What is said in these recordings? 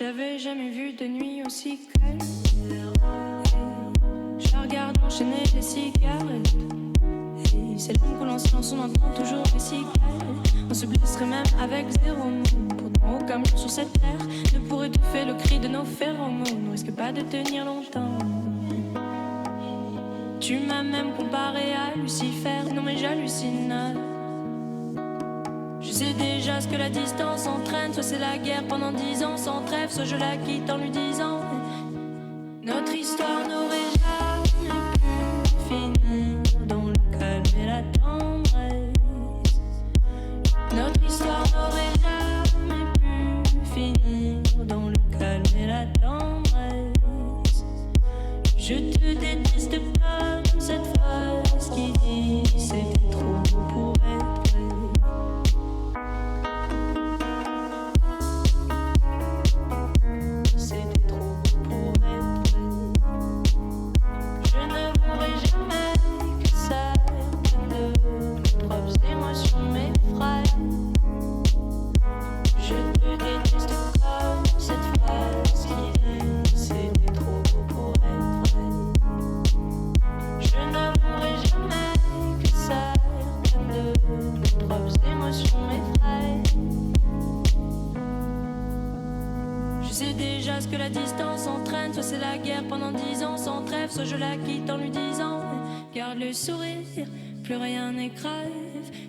J'avais jamais vu de nuit aussi calme. Je la regarde enchaîner les cigarettes. Et c'est long que l'on se lance, on entend toujours les cigales. On se blesserait même avec zéro mot. Pourtant aucun mur sur cette terre ne pourrait étouffer le cri de nos phéromones. On risque pas de tenir longtemps. Tu m'as même comparé à Lucifer. Non mais j'hallucine. Je sais déjà ce que la distance entraîne. Soit c'est la guerre pendant 10 ans sans trêve, soit je la quitte en lui disant notre histoire n'aurait jamais pu finir dans le calme et la tendresse. Notre histoire n'aurait jamais pu finir dans le calme et la tendresse. Je te déteste comme cette phrase qui dit c'est trop beau pour être vrai. C'était trop beau pour être vrai. Je ne voudrais jamais que certaines de mes propres émotions m'effraient. Je te déteste comme cette phrase qui dit c'était trop beau pour être vrai. Je ne voudrais jamais que certaines de mes propres émotions m'effraient. Je sais déjà ce que la distance entraîne. Soit c'est la guerre pendant 10 ans sans trêve, soit je la quitte en lui disant garde le sourire, plus rien n'est grave.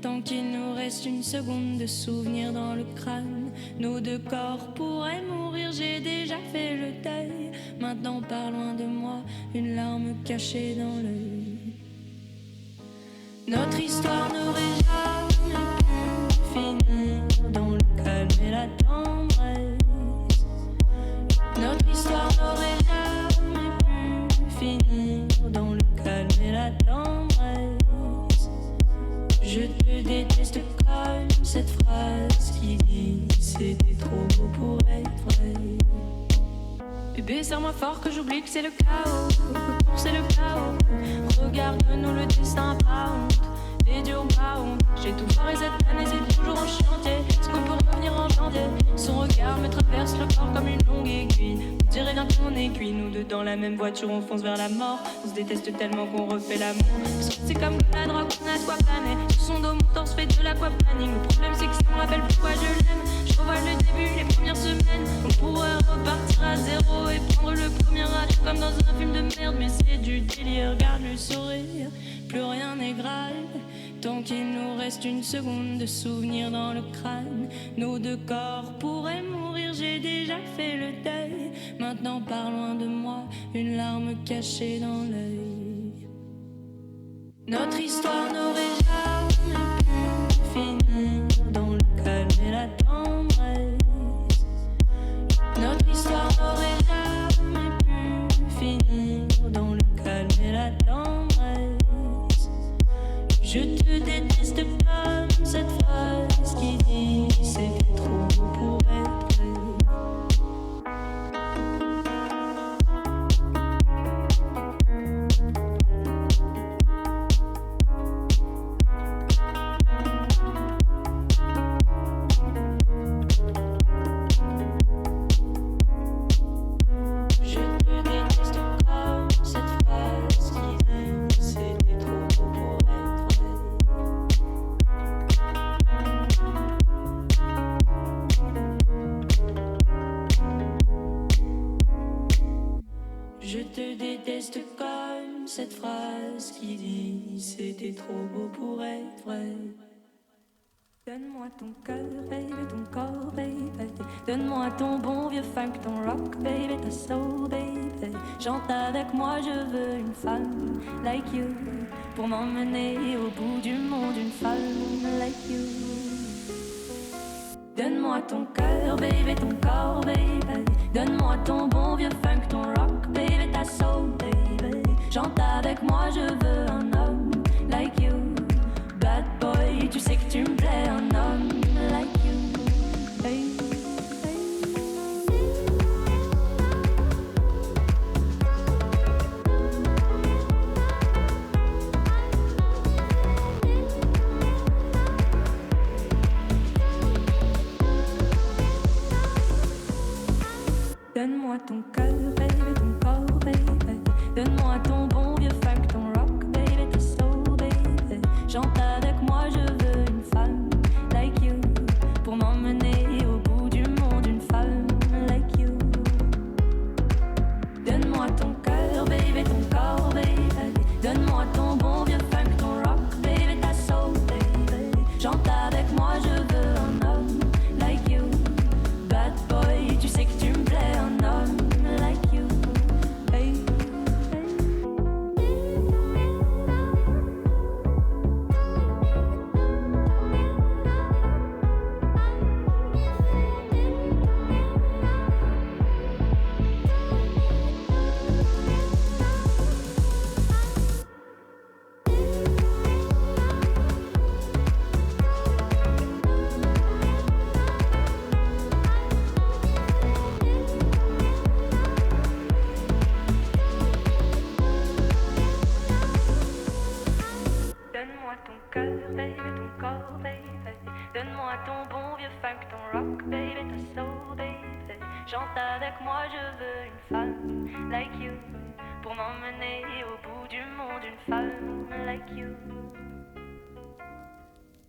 Tant qu'il nous reste une seconde de souvenir dans le crâne, nos deux corps pourraient mourir, j'ai déjà fait le deuil. Maintenant pars loin de moi, une larme cachée dans l'œil. Notre histoire n'aurait jamais pu finir dans le calme et la tendresse. Notre histoire n'aurait jamais pu finir dans le calme et la tendresse. Je te déteste comme cette phrase qui dit c'était trop beau pour être vrai. Bébé, serre-moi fort que j'oublie que c'est le chaos. C'est le chaos. Regarde-nous, le destin pas honte. Les dieux ont pas honte. J'ai tout foiré cette année, c'est toujours en chantier. Est-ce qu'on peut revenir en janvier? Son regard me traverse le corps comme une longue aiguille. On dirait bien qu'on est cuit. Nous deux dans la même voiture, on fonce vers la mort. On se déteste tellement qu'on refait l'amour. Parce que c'est comme la drogue, on a soit plané. Sur son dos, mon torse fait de l'aquaplaning. Le problème, c'est que ça me rappelle pourquoi je l'aime. Je revois le début, les premières semaines. On pourrait repartir à zéro et prendre le premier âge comme dans un film de merde. Mais c'est du délire, regarde le sourire. Plus rien n'est grave. Tant qu'il nous reste une seconde de souvenir dans le crâne, nos deux corps pourraient mourir, j'ai déjà fait le deuil. Maintenant pars loin de moi, une larme cachée dans l'œil. Notre histoire n'aurait jamais pu finir dans le calme et la tendresse. Notre histoire n'aurait jamais pu finir dans le calme et la tendresse. Je te déteste comme cette phrase qui dit c'était trop beau pour être vrai. Cette phrase qui dit c'était trop beau pour être vrai. Donne-moi ton cœur, baby, ton corps, baby. Donne-moi ton bon vieux funk, ton rock, baby, ta soul, baby. Chante avec moi, je veux une femme like you pour m'emmener au bout du monde, une femme like you. Donne-moi ton cœur, baby, ton corps, baby. Donne-moi ton bon vieux funk, ton rock, baby, ta soul, baby. Chante avec moi, je veux un homme like you. Bad boy, tu sais que tu me plais, un homme like you. Hey. Donne-moi ton cœur, baby, ton corps, baby. Donne-moi ton bon vieux funk, ton rock, baby, ta soul, baby. Chante avec moi, je veux une femme like you pour m'emmener au bout du monde, une femme like you. Donne-moi ton cœur, baby, ton corps, baby. Donne-moi ton bon vieux funk, ton rock, baby, ta soul, baby. Chante avec moi, je veux un homme like you. Bad boy, tu sais que tu me plais, un homme like you. Hey, hey. Donne-moi ton cœur, baby, ton corps, baby. Donne-moi ton bon vieux funk, ton rock, baby, ta soul, baby. Chante avec moi, je veux une femme like you pour m'emmener au bout du monde, une femme like you.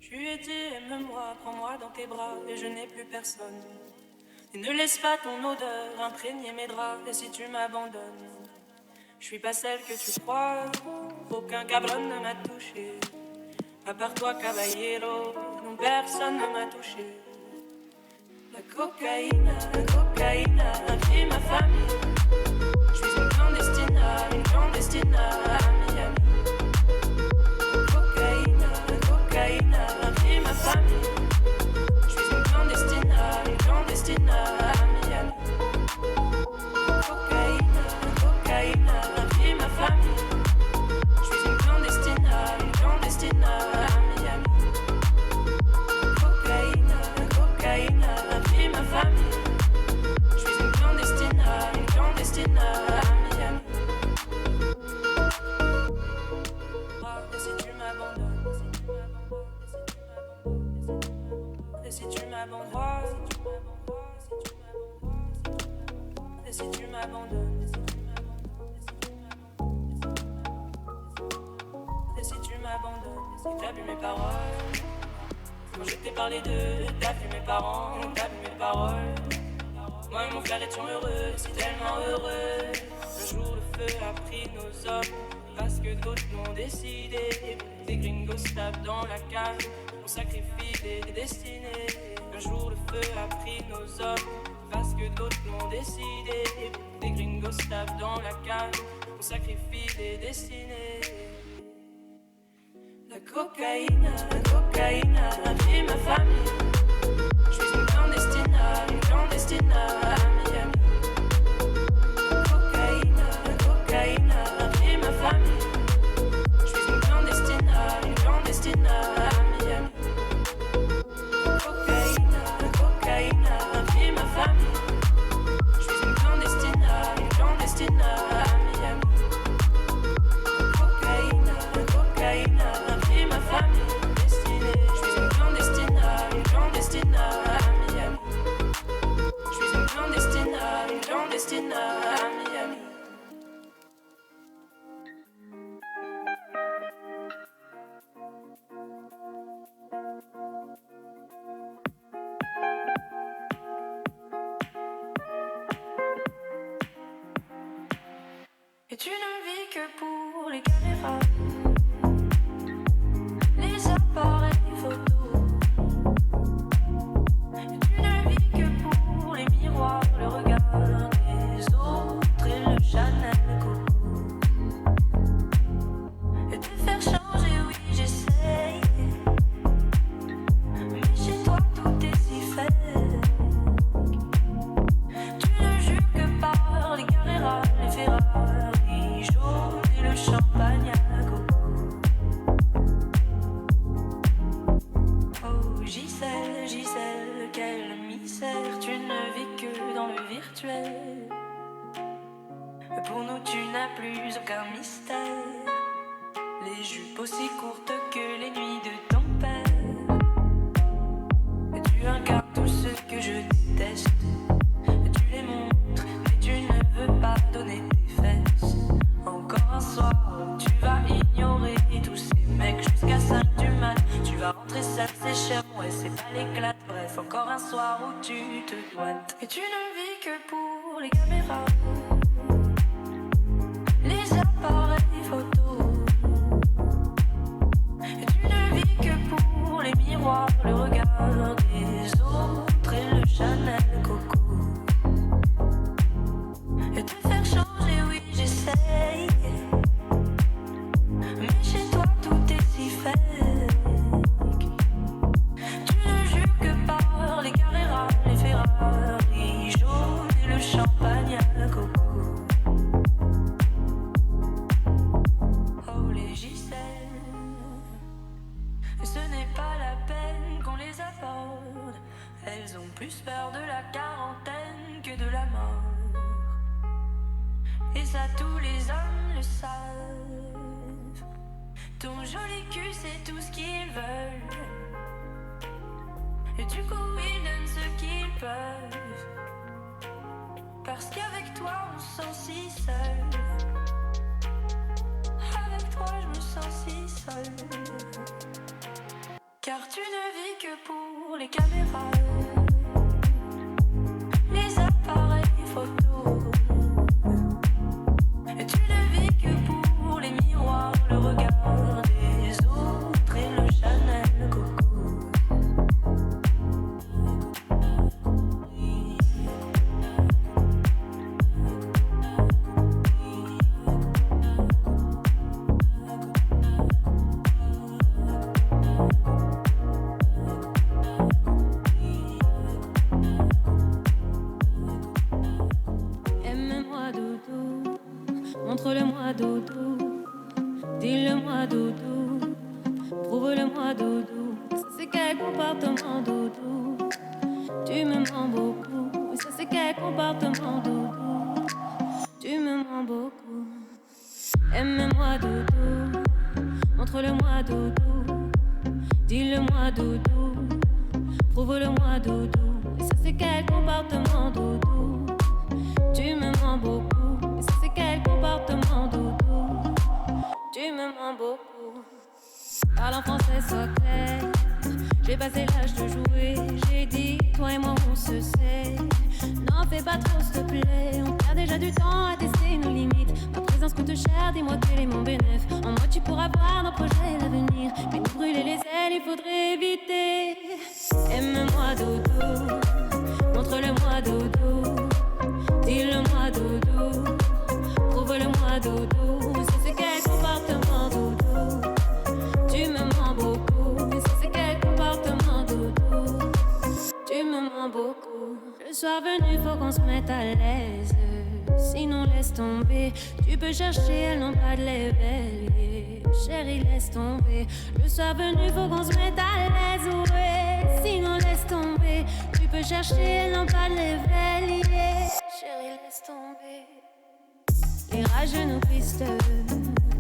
Je lui ai dit, aime-moi, prends-moi dans tes bras et je n'ai plus personne. Et ne laisse pas ton odeur imprégner mes draps, et si tu m'abandonnes, je suis pas celle que tu crois, aucun cabron ne m'a touché. À part toi, caballero, non, personne ne m'a touché. La cocaïne, a pris ma famille. Je suis une clandestine à Miami. La cocaïne, a pris ma famille. Je suis une clandestine à Miami. Cocaïne, a pris ma famille. Je suis une clandestine à Miami. Cocaïne, a pris ma famille. Je suis une clandestine à Miami. Et si tu m'abandonnes, et si tu m'abandonnes, et si tu m'abandonnes, et si tu m'abandonnes, si t'as vu mes paroles, quand je t'ai parlé d'eux, t'as vu mes parents, t'as vu mes paroles. Moi et mon frère étions heureux, si tellement heureux. Un jour le feu a pris nos hommes, parce que d'autres l'ont décidé. Des gringos se tapent dans la cave, on sacrifie des destinées. Un jour le feu a pris nos hommes, parce que d'autres l'ont décidé. Des gringos se tapent dans la cave, on sacrifie des destinées. La cocaïne, a pris ma famille. Je suis une clandestine à Miami. Cocaïne, a pris ma famille. Je suis une clandestine à Miami. Cocaïne, a pris ma famille. Je suis une clandestine à Miami. Cocaïne, a pris ma famille. Je suis une clandestine à Miami. Je suis une clandestine à Miami. Et tu ne vis que pour les caméras, les appareils photos. Et tu ne vis que pour les miroirs, le regard des autres et le Chanel Coco. Et te faire changer, oui j'essaye, mais chez toi tout est si fake. Tu ne jures que par les Carrera, les Ferrari jaunes et le champagne à coco. Oh Gisèle, quel misère, tu ne vis que dans le virtuel. Pour nous tu n'as plus aucun mystère, les jupes aussi courtes que les nuits de ton père. Et tu incarnes tout ce que je déteste, et tu les montres Et tu ne vis que pour les caméras, les appareils photo. Et tu ne vis que pour les miroirs, le regard des autres et le Chanel Coco. Et te faire changer, oui j'essaye, mais chez toi tout est si fake. Tu ne jures que par les Carrera, les Ferrari jaunes et le champagne à coco. Oh les Gisèle, ce n'est pas la peine qu'on les aborde. Elles ont plus peur de la quarantaine que de la mort. Et ça tous les hommes le savent. Ton joli cul c'est tout ce qu'ils veulent. Et du coup ils donnent ce qu'ils peuvent. Parce qu'avec toi on se sent si seul. Avec toi je me sens si seul. Car tu ne vis que pour les caméras, les appareils photo. Et tu ne vis que pour les miroirs, le regard des autres et le Chanel Coco. Aime-moi doudou, montre-le-moi doudou, dis-le-moi doudou, prouve-le-moi doudou. Ça c'est quel comportement doudou, tu me mens beaucoup. Ça c'est quel comportement doudou, tu me mens beaucoup. Aime-moi doudou, montre-le-moi doudou, dis-le-moi doudou, prouve-le-moi doudou. Ça c'est quel comportement doudou, tu me mens beaucoup. Ça c'est quel comportement doudou, tu me mens beaucoup. Parle en français, sois clair. J'ai passé l'âge de jouer. J'ai dit, toi et moi on se sait. N'en fais pas trop s'il te plaît. On perd déjà du temps à tester nos limites. Ma présence coûte cher, dis-moi quel est mon bénéfice. En moi tu pourras voir nos projets et l'avenir. Mais nous brûler les ailes, il faudrait éviter. Aime-moi doudou, montre-le-moi doudou, dis-le-moi doudou, prouve-le-moi doudou. Ça c'est quel comportement doudou, tu me mens beaucoup. Ça c'est quel comportement doudou, tu me mens beaucoup. Le soir venu faut qu'on se mette à l'aise, sinon laisse tomber. Tu peux chercher, elles n'ont pas de l'éveil. Chérie laisse tomber. Le soir venu faut qu'on se mette à l'aise, ouais. Sinon laisse tomber. Tu peux chercher, elles n'ont pas de l'éveil. Chérie laisse tomber. Les rageux nous pistent,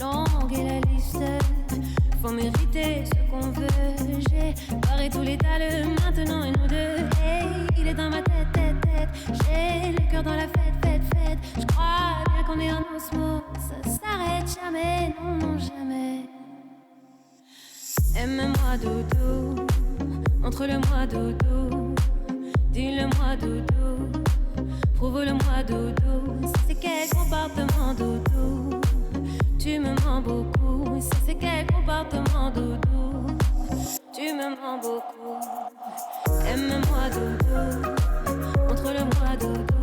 longue est la liste. Faut mériter ce qu'on veut. J'ai barré tous les talents, maintenant et nous deux. Hey, il est dans ma tête, tête, tête. J'ai le cœur dans la fête, fête, fête. Je crois bien qu'on est en osmose. Ça s'arrête jamais, non, non, jamais. Aime-moi doudou, montre-le-moi doudou, dis-le-moi doudou, prouve-le-moi doudou. Ça c'est quel comportement doudou, tu me mens beaucoup. Ça c'est quel comportement doudou, tu me mens beaucoup. Aime-moi doudou, montre-le-moi doudou,